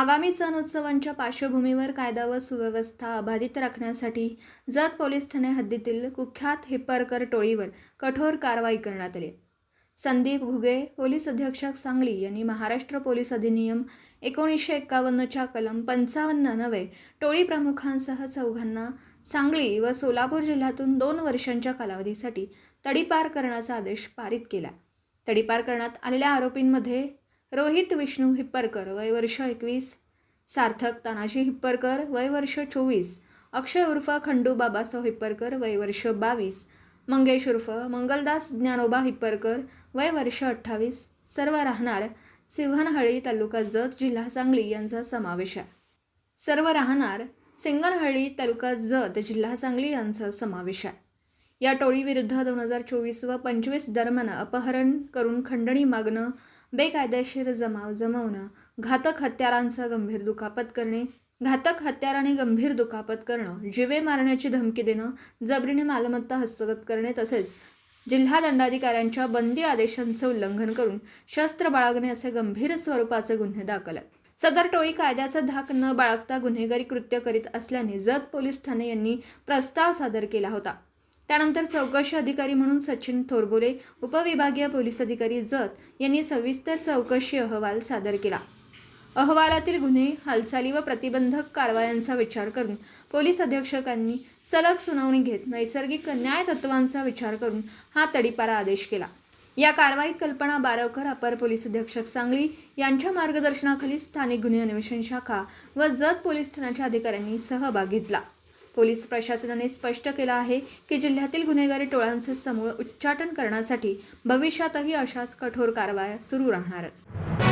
आगामी सण उत्सवांच्या पार्श्वभूमीवर कायदा व सुव्यवस्था अबाधित राखण्यासाठी जत पोलीस ठाणे हद्दीतील कुख्यात हिप्परकर टोळीवर कठोर कारवाई करण्यात आली। संदीप घुगे पोलीस अधीक्षक सांगली यांनी महाराष्ट्र पोलीस अधिनियम 1951च्या कलम 55 नवे टोळी प्रमुखांसह चौघांना सांगली व सोलापूर जिल्ह्यातून 2 वर्षांच्या कालावधीसाठी तडीपार करण्याचा आदेश पारित केला। तडीपार करण्यात आलेल्या आरोपींमध्ये रोहित विष्णू हिप्परकर वय वर्ष 21, सार्थक तानाजी हिप्परकर वय वर्ष 24, अक्षय उर्फ खंडू बाबासाव हिप्परकर वय वर्ष 22, मंगेश उर्फ मंगलदास ज्ञानोबा हिप्परकर वय वर्ष 28, सर्व राहणार सिंघनहळ्ळी तालुका जत जिल्हा सांगली यांचा समावेश आहे। सर्व राहणार सिंघनहळ्ळी तालुका जत जिल्हा सांगली यांचा समावेश आहे। या टोळीविरुद्ध 2024 व 25 दरम्यान अपहरण करून खंडणी मागणं, बेकायदेशीर जमाव जमवणं, घातक हत्यारांचा गंभीर दुखापत करणे, घातक हत्याराने गंभीर दुखापत करणं, जीवे मारण्याची धमकी देणं, जबरीने मालमत्ता हस्तगत करणे तसेच जिल्हा दंडाधिकाऱ्यांच्या बंदी आदेशांचे उल्लंघन करून शस्त्र बाळगणे असे गंभीर स्वरूपाचे गुन्हे दाखल आहेत। सदर टोळी कायद्याचा धाक न बाळगता गुन्हेगारी कृत्य करीत असल्याने जत पोलीस ठाणे यांनी प्रस्ताव सादर केला होता। त्यानंतर चौकशी अधिकारी म्हणून सचिन थोरबोले, उपविभागीय पोलीस अधिकारी जत यांनी सविस्तर चौकशी अहवाल सादर केला। अहवालातील गुन्हे, हालचाली व प्रतिबंधक कारवायांचा विचार करून पोलीस अधीक्षकांनी सलग सुनावणी घेत नैसर्गिक न्याय तत्वांचा विचार करून हा तडीपारा आदेश केला। या कारवाईत कल्पना बारवकर, अपर पोलीस अधीक्षक सांगली यांच्या मार्गदर्शनाखाली स्थानिक गुन्हे अन्वेषण शाखा व जत पोलीस ठाण्याच्या अधिकाऱ्यांनी सहभाग घेतला। पोलीस प्रशासनाने स्पष्ट केलं आहे की जिल्ह्यातील गुन्हेगारी टोळ्यांचे समूळ उच्चाटन करण्यासाठी भविष्यातही अशाच कठोर कारवाया सुरू राहणार आहेत।